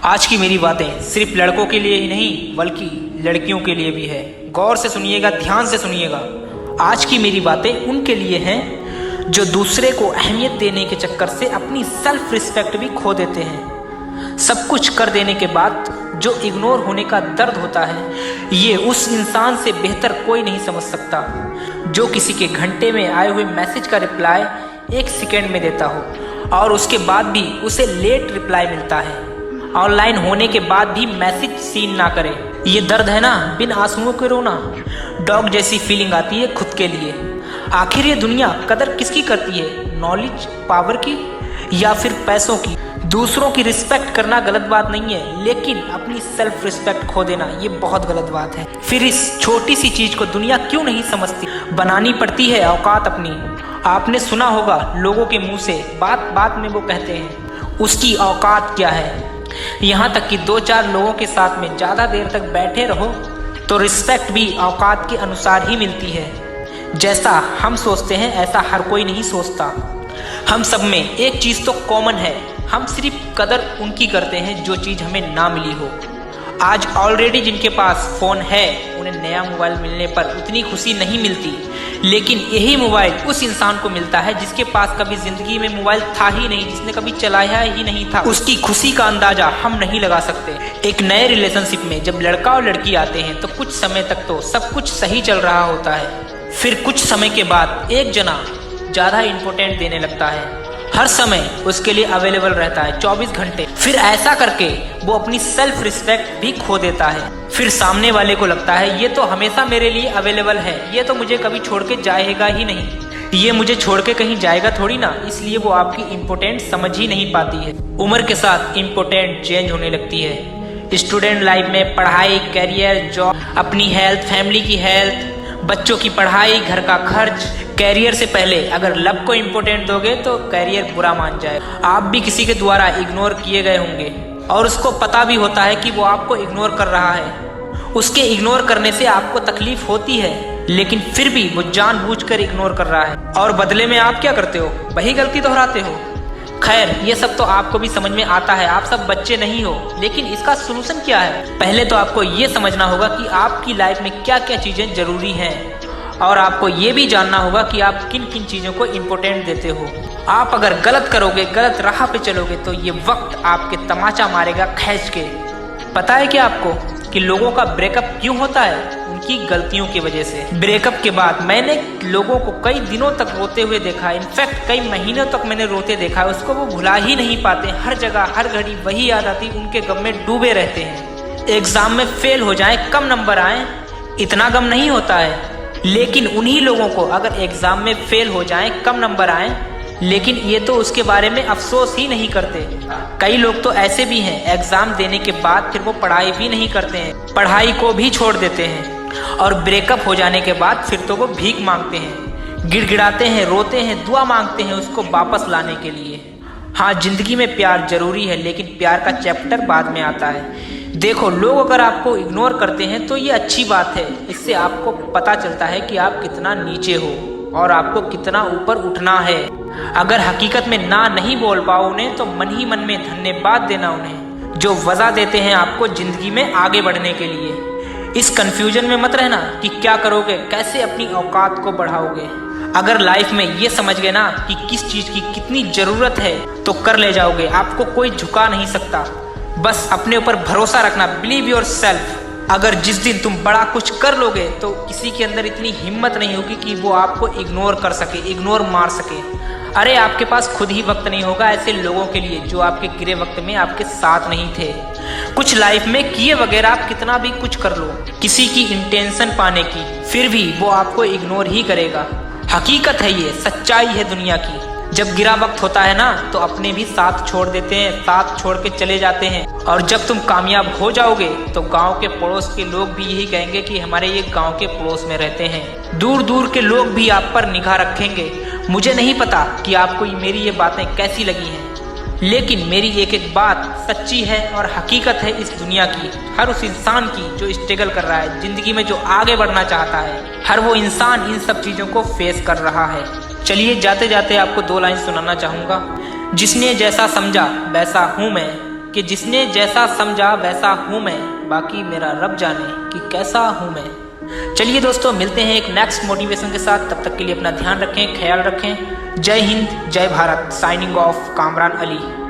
आज की मेरी बातें सिर्फ लड़कों के लिए ही नहीं बल्कि लड़कियों के लिए भी है। गौर से सुनिएगा, ध्यान से सुनिएगा। आज की मेरी बातें उनके लिए हैं जो दूसरे को अहमियत देने के चक्कर से अपनी सेल्फ रिस्पेक्ट भी खो देते हैं। सब कुछ कर देने के बाद जो इग्नोर होने का दर्द होता है, ये उस इंसान से बेहतर कोई नहीं समझ सकता जो किसी के घंटे में आए हुए मैसेज का रिप्लाई 1 सेकेंड में देता हो और उसके बाद भी उसे लेट रिप्लाई मिलता है। ऑनलाइन होने के बाद भी मैसेज सीन ना करे। ये दर्द है ना, बिन आंसुओं के रोना। डॉग जैसी फीलिंग आती है खुद के लिए। आखिर ये दुनिया कदर किसकी करती है, नॉलेज, पावर की या फिर पैसों की? दूसरों की रिस्पेक्ट करना गलत बात नहीं है, लेकिन अपनी सेल्फ रिस्पेक्ट खो देना ये बहुत गलत बात है। फिर इस छोटी सी चीज को दुनिया क्यों नहीं समझती? बनानी पड़ती है औकात अपनी। आपने सुना होगा लोगों के मुंह से, बात बात में वो कहते हैं उसकी औकात क्या है। यहाँ तक कि 2-4 लोगों के साथ में ज़्यादा देर तक बैठे रहो तो रिस्पेक्ट भी औकात के अनुसार ही मिलती है। जैसा हम सोचते हैं ऐसा हर कोई नहीं सोचता। हम सब में एक चीज़ तो कॉमन है, हम सिर्फ कदर उनकी करते हैं जो चीज़ हमें ना मिली हो। आज ऑलरेडी जिनके पास फ़ोन है उन्हें नया मोबाइल मिलने पर उतनी खुशी नहीं मिलती, लेकिन यही मोबाइल उस इंसान को मिलता है जिसके पास कभी ज़िंदगी में मोबाइल था ही नहीं, जिसने कभी चलाया ही नहीं था। उसकी खुशी का अंदाज़ा हम नहीं लगा सकते। एक नए रिलेशनशिप में जब लड़का और लड़की आते हैं तो कुछ समय तक तो सब कुछ सही चल रहा होता है। फिर कुछ समय के बाद एक जना ज़्यादा इम्पोर्टेंट देने लगता है, हर समय उसके लिए अवेलेबल रहता है 24 घंटे। फिर ऐसा करके वो अपनी सेल्फ रिस्पेक्ट भी खो देता है। फिर सामने वाले को लगता है ये तो हमेशा मेरे लिए अवेलेबल है, ये तो मुझे कभी छोड़ के जाएगा ही नहीं, ये मुझे छोड़ के कहीं जाएगा थोड़ी ना, इसलिए वो आपकी इम्पोर्टेंट समझ ही नहीं पाती है। उम्र के साथ इम्पोर्टेंट चेंज होने लगती है। स्टूडेंट लाइफ में पढ़ाई, कैरियर, जॉब, अपनी हेल्थ, फैमिली की हेल्थ, बच्चों की पढ़ाई, घर का खर्च, कैरियर से पहले अगर लव को इम्पोर्टेंट दोगे तो कैरियर बुरा मान जाए। आप भी किसी के द्वारा इग्नोर किए गए होंगे और उसको पता भी होता है कि वो आपको इग्नोर कर रहा है। उसके इग्नोर करने से आपको तकलीफ होती है, लेकिन फिर भी वो जानबूझकर इग्नोर कर रहा है और बदले में आप क्या करते हो? वही गलती दोहराते हो। खैर, ये सब तो आपको भी समझ में आता है, आप सब बच्चे नहीं हो, लेकिन इसका सलूशन क्या है? पहले तो आपको ये समझना होगा कि आपकी लाइफ में क्या क्या चीज़ें जरूरी हैं और आपको ये भी जानना होगा कि आप किन किन चीज़ों को इम्पोर्टेंट देते हो। आप अगर गलत करोगे, गलत राह पे चलोगे तो ये वक्त आपके तमाचा मारेगा खींच के। पता है क्या आपको कि लोगों का ब्रेकअप क्यों होता है? उनकी गलतियों की वजह से। ब्रेकअप के बाद मैंने लोगों को कई दिनों तक रोते हुए देखा, इनफैक्ट कई महीनों तक मैंने रोते देखा। उसको वो भुला ही नहीं पाते, हर जगह हर घड़ी वही याद आती, उनके गम में डूबे रहते हैं। एग्जाम में फेल हो जाए, कम नंबर आए, इतना गम नहीं होता है, लेकिन उन्हीं लोगों को अगर एग्जाम में फेल हो जाए, कम नंबर आए, लेकिन ये तो उसके बारे में अफसोस ही नहीं करते। कई लोग तो ऐसे भी हैं, एग्जाम देने के बाद फिर वो पढ़ाई भी नहीं करते हैं, पढ़ाई को भी छोड़ देते हैं और ब्रेकअप हो जाने के बाद फिर तो वो भीख मांगते हैं, गिड़गिड़ाते हैं, रोते हैं, दुआ मांगते हैं उसको वापस लाने के लिए। हाँ, जिंदगी में प्यार जरूरी है, लेकिन प्यार का चैप्टर बाद में आता है। देखो, लोग अगर आपको इग्नोर करते हैं तो ये अच्छी बात है। इससे आपको पता चलता है कि आप कितना नीचे हो और आपको कितना ऊपर उठना है। अगर हकीकत में ना नहीं बोल पाओ उन्हें तो मन ही मन में धन्यवाद देना उन्हें, जो वजह देते हैं आपको जिंदगी में आगे बढ़ने के लिए। इस कंफ्यूजन में मत रहना कि क्या करोगे, कैसे अपनी औकात को बढ़ाओगे। अगर लाइफ में ये समझ गए ना कि किस चीज़ की कितनी ज़रूरत है तो कर ले जाओगे, आपको कोई झुका नहीं सकता। बस अपने ऊपर भरोसा रखना, बिलीव योर सेल्फ। अगर जिस दिन तुम बड़ा कुछ कर लोगे तो किसी के अंदर इतनी हिम्मत नहीं होगी कि वो आपको इग्नोर कर सके, इग्नोर मार सके। अरे आपके पास खुद ही वक्त नहीं होगा ऐसे लोगों के लिए जो आपके गिरे वक्त में आपके साथ नहीं थे। कुछ लाइफ में किए वगैरह आप कितना भी कुछ कर लो किसी की इंटेंशन पाने की, फिर भी वो आपको इग्नोर ही करेगा। हकीकत है, ये सच्चाई है दुनिया की। जब गिरा वक्त होता है ना तो अपने भी साथ छोड़ देते हैं, साथ छोड़ के चले जाते हैं। और जब तुम कामयाब हो जाओगे तो गांव के पड़ोस के लोग भी यही कहेंगे कि हमारे ये गांव के पड़ोस में रहते हैं। दूर दूर के लोग भी आप पर निगाह रखेंगे। मुझे नहीं पता कि आपको मेरी ये बातें कैसी लगी हैं, लेकिन मेरी एक एक बात सच्ची है और हकीकत है इस दुनिया की, हर उस इंसान की जो स्ट्रगल कर रहा है जिंदगी में, जो आगे बढ़ना चाहता है। हर वो इंसान इन सब चीज़ों को फेस कर रहा है। चलिए जाते जाते आपको 2 लाइन सुनाना चाहूँगा। जिसने जैसा समझा वैसा हूँ मैं, कि जिसने जैसा समझा वैसा हूँ मैं, बाकी मेरा रब जाने कि कैसा हूँ मैं। चलिए दोस्तों, मिलते हैं एक नेक्स्ट मोटिवेशन के साथ। तब तक के लिए अपना ध्यान रखें, ख्याल रखें। जय हिंद, जय भारत। Signing off, Kamran Ali.